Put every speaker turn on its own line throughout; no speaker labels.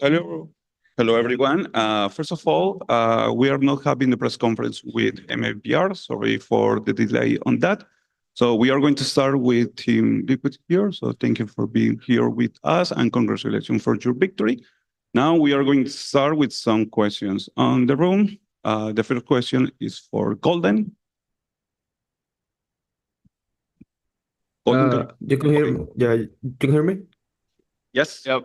Hello, everyone. First of all, we are not having the press conference with MIBR. Sorry for the delay on that. So we are going to start with Team Liquid here. So thank you for being here with us and congratulations for your victory. Now we are going to start with some questions on the room. The first question is for Golden.
You can hear me? Yeah, you can hear me?
Yes.
Yep.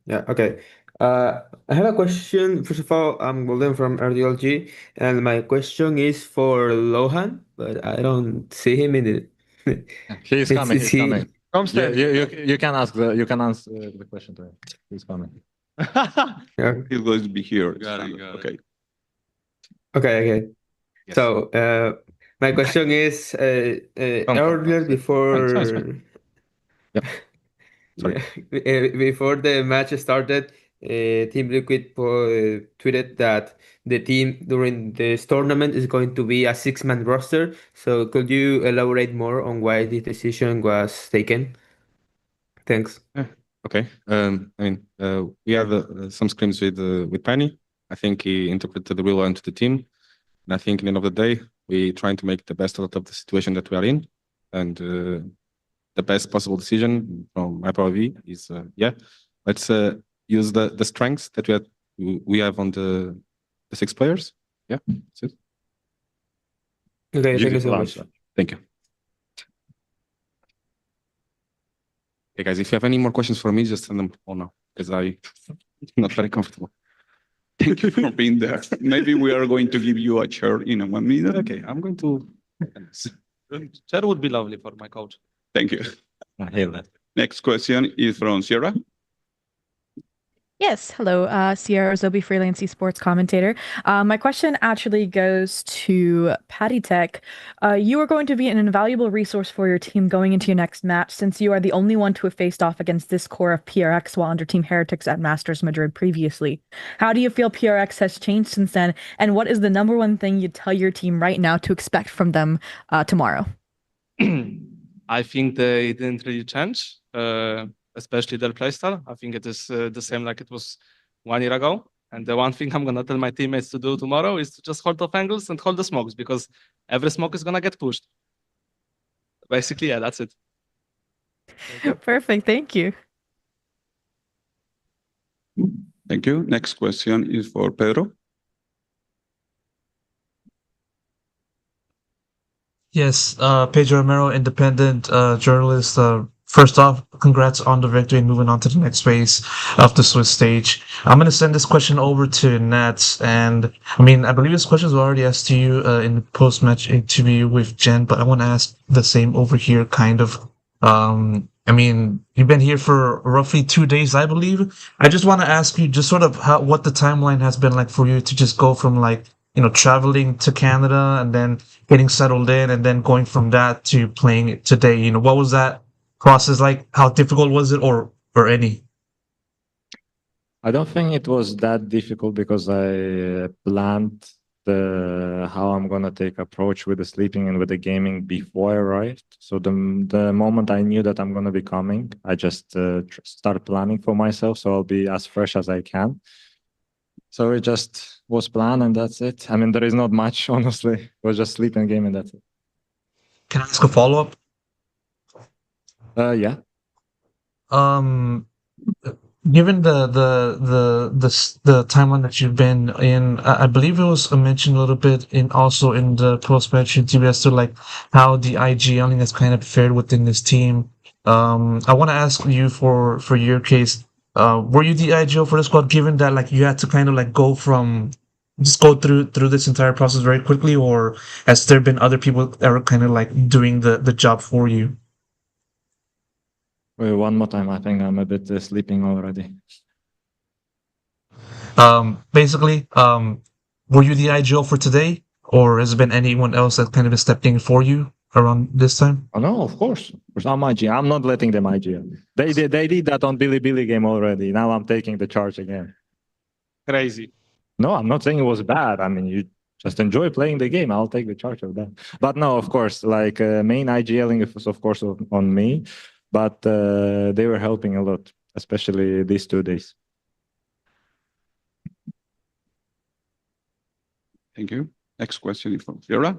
Yeah, okay. I have a question. First of all, I'm Golden from RDLG, and my question is for Lohan, but I don't see him in it.
He's coming. He's coming. You can answer the question to him. He's coming.
Yeah.
He's going to be here.
Got it.
Okay.
Okay.
Yes.
So, my question is, earlier before
Yep. Sorry.
before the match started, Team Liquid tweeted that the team during this tournament is going to be a six-man roster. So could you elaborate more on why this decision was taken? Thanks.
Okay. We have some scrims with Penny. I think he interpreted the real into the team. And I think at the end of the day, we're trying to make the best out of the situation that we are in. And the best possible decision from my point of view is, let's use the strengths that we have on the 6 players. Yeah, that's it.
Okay, thank you so much.
Thank you. Okay, guys, if you have any more questions for me, just send them all now, because I'm not very comfortable.
Thank you for being there. Maybe we are going to give you a chair in 1 minute.
Okay, I'm going to...
Chair would be lovely for my coach.
Thank you.
I hear that.
Next question is from Sierra.
Yes, hello, Sierra Zobi, freelance esports commentator. My question actually goes to Patty Tech. You are going to be an invaluable resource for your team going into your next match, since you are the only one to have faced off against this core of PRX while under Team Heretics at Masters Madrid previously. How do you feel PRX has changed since then, and what is the #1 thing you'd tell your team right now to expect from them tomorrow?
I think they didn't really change, especially their playstyle. I think it is the same like it was 1 year ago. And the one thing I'm going to tell my teammates to do tomorrow is to just hold off angles and hold the smokes, because every smoke is going to get pushed. Basically, yeah, that's it.
Perfect, thank you.
Thank you. Next question is for Pedro.
Yes, Pedro Romero, independent journalist. First off, congrats on the victory and moving on to the next phase of the Swiss stage. I'm going to send this question over to Nats. And I believe this question was already asked to you in the post-match interview with Jen, but I want to ask the same over here, kind of. You've been here for roughly 2 days, I believe. I just want to ask you just sort of what the timeline has been like for you to just go from traveling to Canada and then getting settled in and then going from that to playing it today. What was that process like? How difficult was it, or any?
I don't think it was that difficult, because I planned how I'm gonna take approach with the sleeping and with the gaming before I arrived. So the moment I knew that I'm gonna be coming, I just start planning for myself, so I'll be as fresh as I can. So it just was planned, and that's it. There is not much, honestly. It was just sleep and game, and that's it.
Can I ask a follow-up?
Yeah.
Given the timeline that you've been in, I believe it was mentioned a little bit also in the post-match interview as to how the IGLing has kind of fared within this team. I want to ask you for your case, were you the IGL for the squad, given that you had to kind of go through this entire process very quickly, or has there been other people that are kind of doing the job for you?
Wait, one more time. I think I'm a bit sleeping already.
Basically, were you the IGL for today, or has there been anyone else that kind of been stepping in for you around this time?
Oh, no, of course. I'm IGL. I'm not letting them IGL. They did that on Billy game already. Now I'm taking the charge again.
Crazy.
No, I'm not saying it was bad. You just enjoy playing the game. I'll take the charge of that. But no, of course, main IGLing was of course on me. But they were helping a lot, especially these 2 days.
Thank you. Next question is from Fiora.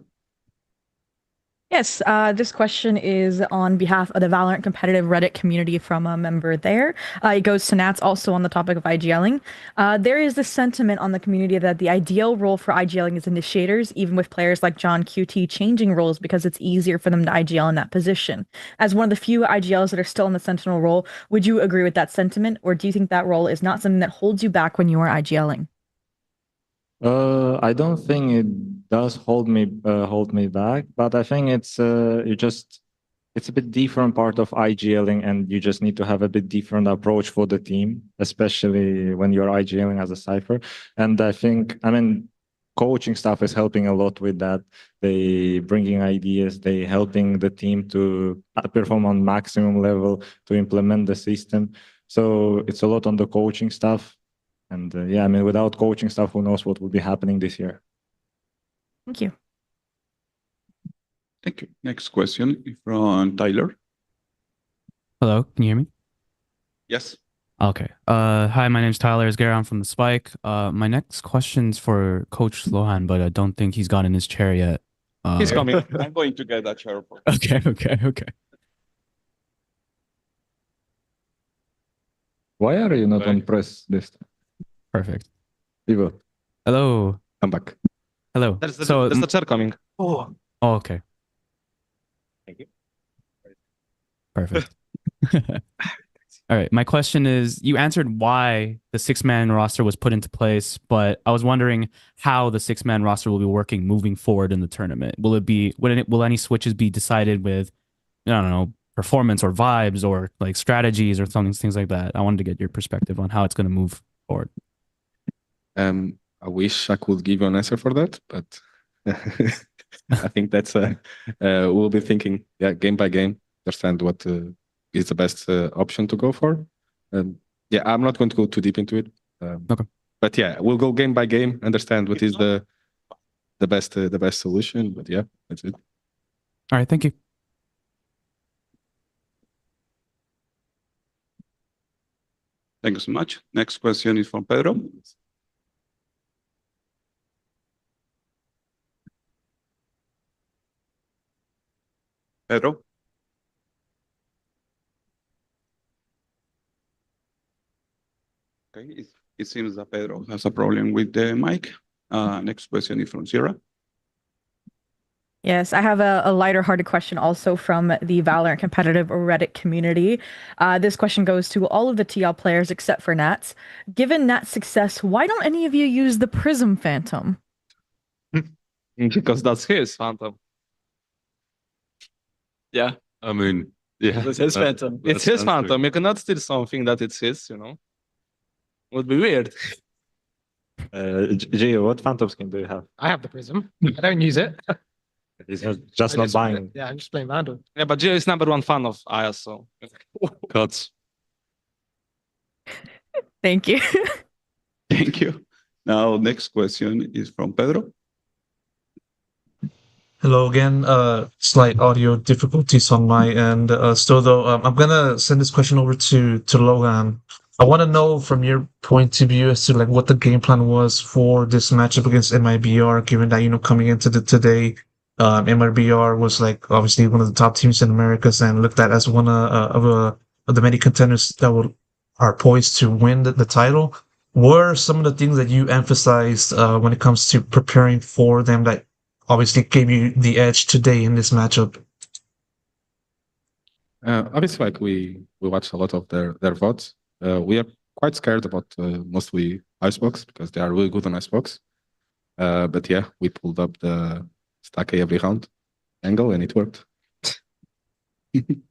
Yes, this question is on behalf of the Valorant competitive Reddit community from a member there. It goes to Nats, also on the topic of IGLing. There is this sentiment on the community that the ideal role for IGLing is initiators, even with players like John QT changing roles because it's easier for them to IGL in that position. As one of the few IGLs that are still in the Sentinel role, would you agree with that sentiment, or do you think that role is not something that holds you back when you are IGLing?
I don't think it does hold me back, but I think it's a bit different part of IGLing, and you just need to have a bit different approach for the team, especially when you're IGLing as a Cypher. And I mean, coaching staff is helping a lot with that. They bringing ideas, they helping the team to perform on maximum level, to implement the system. So it's a lot on the coaching staff. And yeah, I mean, without coaching staff, who knows what will be happening this year.
Thank you.
Thank you. Next question is from Tyler.
Hello, can you hear me?
Yes.
Okay. Hi, my name's Tyler Isguera. I'm from the Spike. My next question's for Coach Lohan, but I don't think he's gotten his chair yet.
He's coming.
I'm going to get that chair for
Okay.
Why are you not on press list?
Perfect.
Ivo,
Hello.
come back.
Hello.
There's the chair coming.
Oh, okay.
Thank you.
Perfect. All right. My question is, you answered why the 6-man roster was put into place, but I was wondering how the 6-man roster will be working moving forward in the tournament. Will any switches be decided with, I don't know, performance or vibes or like strategies or things like that? I wanted to get your perspective on how it's going to move forward.
I wish I could give you an answer for that, but I think that's we'll be thinking, game by game, understand what is the best option to go for. Yeah, I'm not going to go too deep into it.
Okay.
But yeah, we'll go game by game, understand what is the best solution. But yeah, that's it.
All right. Thank you.
Thank you so much. Next question is from Pedro. Pedro. Okay, it seems that Pedro has a problem with the mic. Next question is from Sierra.
Yes, I have a lighter hearted question also from the Valorant competitive Reddit community. This question goes to all of the TL players except for Nats. Given Nats' success, why don't any of you use the Prism Phantom?
Because that's his Phantom. Yeah.
I mean, yeah,
It's his Phantom. It's his Phantom. You cannot steal something that it's his, Would be weird.
Gio, what Phantom skin do you have?
I have the Prism. I don't use it.
He's just not buying.
Yeah, I'm just playing Vandal.
Yeah, but Gio is #1 fan of Aya, so.
Gods.
Thank you.
Thank you. Now, next question is from Pedro.
Hello again. Slight audio difficulties on my end. Still though, I'm gonna send this question over to Logan. I want to know from your point of view as to like what the game plan was for this matchup against MIBR, given that coming into today, MIBR was like obviously one of the top teams in Americas and looked at as one of the many contenders that are poised to win the title. What are some of the things that you emphasized when it comes to preparing for them that obviously gave you the edge today in this matchup?
Obviously, like we watched a lot of their VODs. We are quite scared about mostly Icebox because they are really good on Icebox. But yeah, we pulled up the stack A every round angle and it worked.
Thank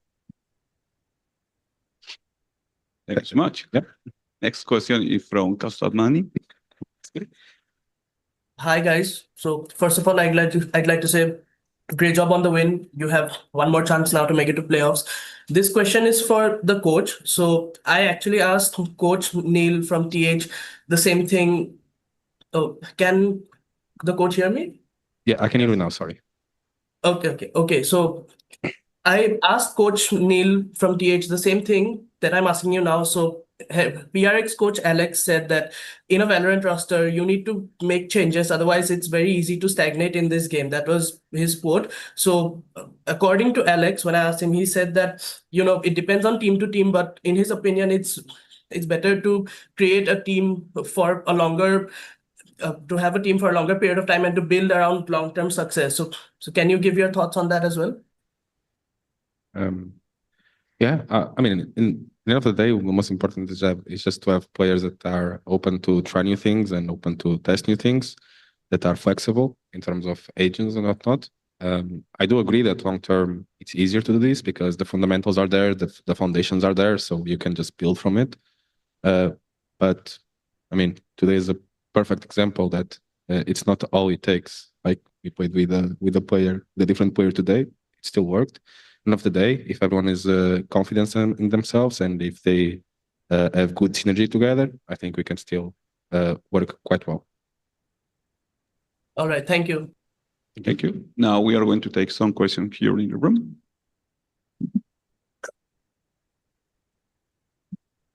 you so much.
Yeah.
Next question is from Kastadmani.
Hi guys. So first of all, I'd like to say great job on the win. You have one more chance now to make it to playoffs. This question is for the coach. So I actually asked Coach Neil from TH the same thing. Oh, can the coach hear me?
Yeah, I can hear you now. Sorry.
Okay. So I asked Coach Neil from TH the same thing that I'm asking you now. So PRX coach Alex said that in a Valorant roster, you need to make changes. Otherwise, it's very easy to stagnate in this game. That was his quote. So according to Alex, when I asked him, he said that, it depends on team to team, but in his opinion, it's better to create a team for a longer to have a team for a longer period of time and to build around long-term success. So can you give your thoughts on that as well?
Yeah, I mean, in the end of the day, the most important is just to have players that are open to try new things and open to test new things, that are flexible in terms of agents and whatnot. I do agree that long term it's easier to do this because the fundamentals are there, the foundations are there, so you can just build from it. But I mean, today is a perfect example that it's not all it takes. Like we played with the different player today, it still worked. End of the day, if everyone is confident in themselves and if they have good synergy together, I think we can still work quite well.
All right, thank you.
Thank you. Now we are going to take some questions here in the room.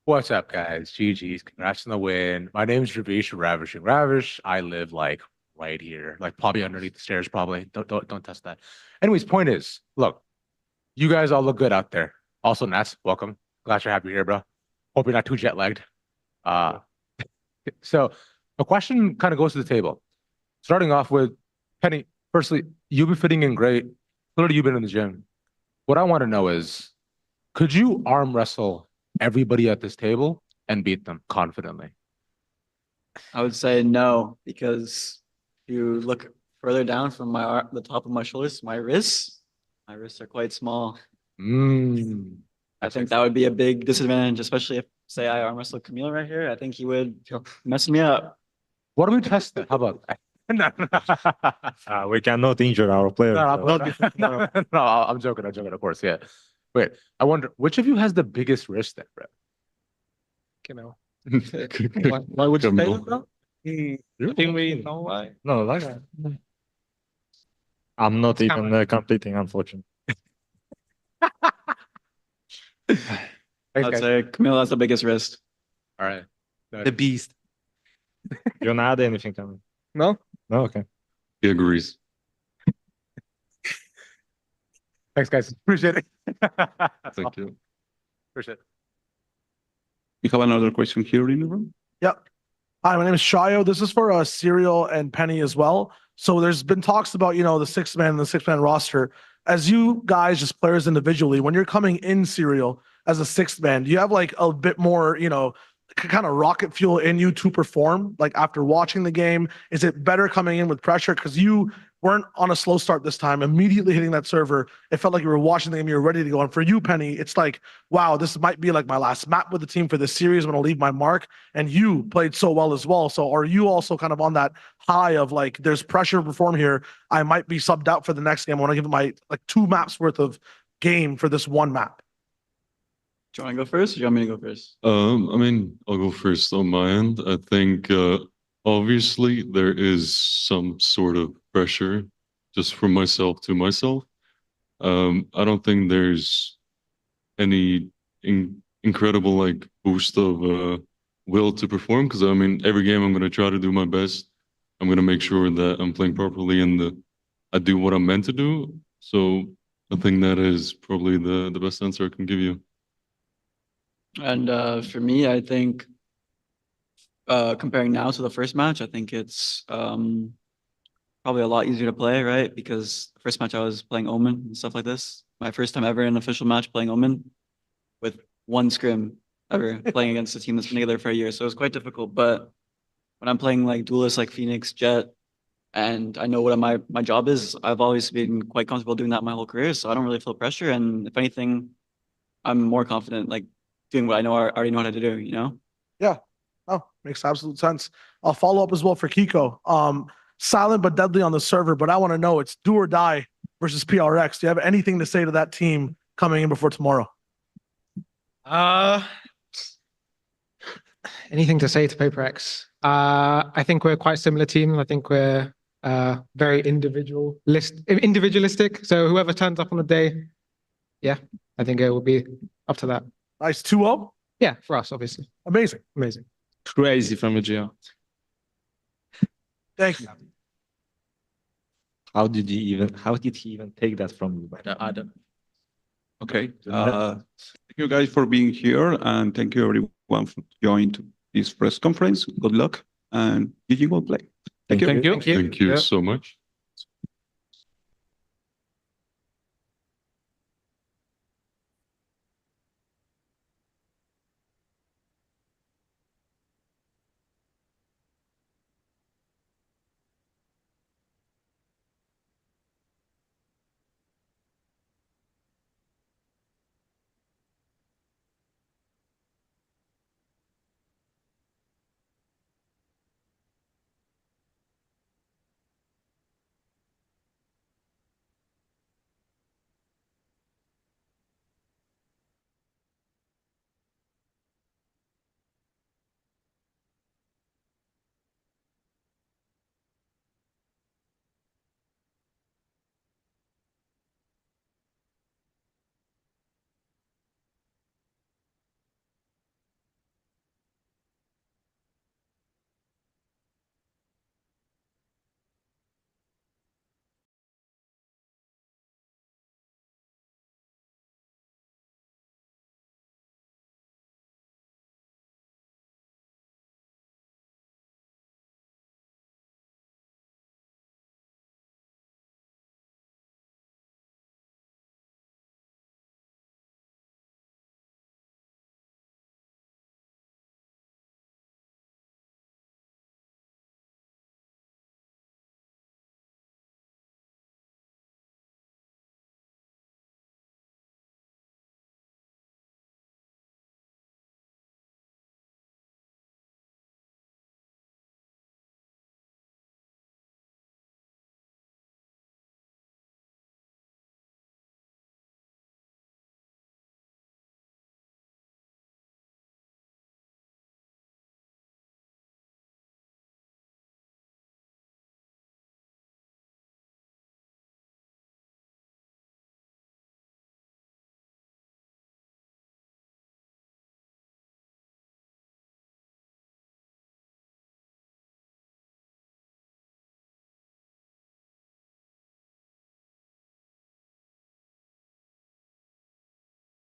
What's up, guys? GG's. Congrats on the win. My name is Ravish, Ravishing Ravish. I live like right here, like probably underneath the stairs. Probably don't test that. Anyways, point is, look, you guys all look good out there. Also, Nats, welcome. Glad you're happy here, bro. Hope you're not too jet lagged. So, a question kind of goes to the table. Starting off with Penny. Firstly, you've been fitting in great. Clearly, you've been in the gym. What I want to know is, could you arm wrestle everybody at this table and beat them confidently?
I would say no, because if you look further down from the top of my shoulders, my wrists are quite small. I think that would be a big disadvantage, especially if, say, I arm wrestle Camille right here. I think he would mess me up.
What do we test that? How about
we cannot injure our players.
No, I'm joking, of course, yeah. Wait, I wonder, which of you has the biggest wrist then, bro?
Camille.
Why would you say that, though?
I think we know why.
No, like that. I'm not even completing, unfortunately.
I'd say Camille has the biggest wrist.
All right.
The beast.
You don't add anything, Camille?
No?
No, okay.
He agrees.
Thanks, guys. Appreciate it.
Thank you.
Appreciate it.
We have another question here in the room.
Yep. Hi, my name is Shayo. This is for Serial and Penny as well. So there's been talks about, the six-man roster. As you guys, just players individually, when you're coming in Serial as a sixth man, do you have like a bit more, kind of rocket fuel in you to perform? Like after watching the game, is it better coming in with pressure? Because you weren't on a slow start this time, immediately hitting that server. It felt like you were watching the game, you were ready to go. And for you, Penny, it's like, wow, this might be like my last map with the team for this series. I'm going to leave my mark. And you played so well as well. So are you also kind of on that high of like, there's pressure to perform here. I might be subbed out for the next game. I want to give it my like 2 maps worth of game for this 1 map.
Do you want to go first or do you want me to go first?
I mean, I'll go first on my end. I think obviously there is some sort of pressure just from myself to myself. I don't think there's any incredible like boost of will to perform, because I mean every game I'm going to try to do my best. I'm going to make sure that I'm playing properly and I do what I'm meant to do. So I think that is probably the best answer I can give you.
And for me, I think comparing now to the first match, I think it's probably a lot easier to play, right? Because the first match I was playing Omen and stuff like this. My first time ever in an official match playing Omen with 1 scrim ever playing against a team that's been together for a year. So it was quite difficult. But when I'm playing like duelists like Phoenix, Jet, and I know what my job is, I've always been quite comfortable doing that my whole career. So I don't really feel pressure. And if anything, I'm more confident like doing what I already know how to do,
Yeah. Oh, makes absolute sense. I'll follow up as well for Kiko. Silent but deadly on the server, but I want to know, it's do or die versus PRX. Do you have anything to say to that team coming in before tomorrow?
Anything to say to PaperX? I think we're quite similar team. I think we're very individualistic. So whoever turns up on the day, yeah, I think it will be up to that.
Nice 2-0.
Yeah, for us, obviously.
Amazing.
Amazing.
Crazy from Gio.
Thank you.
How did he even take that from you?
I don't.
Okay. Thank you guys for being here, and thank you everyone for joining this press conference. Good luck, and GG will play. Thank you.
Thank you.
Thank you so much.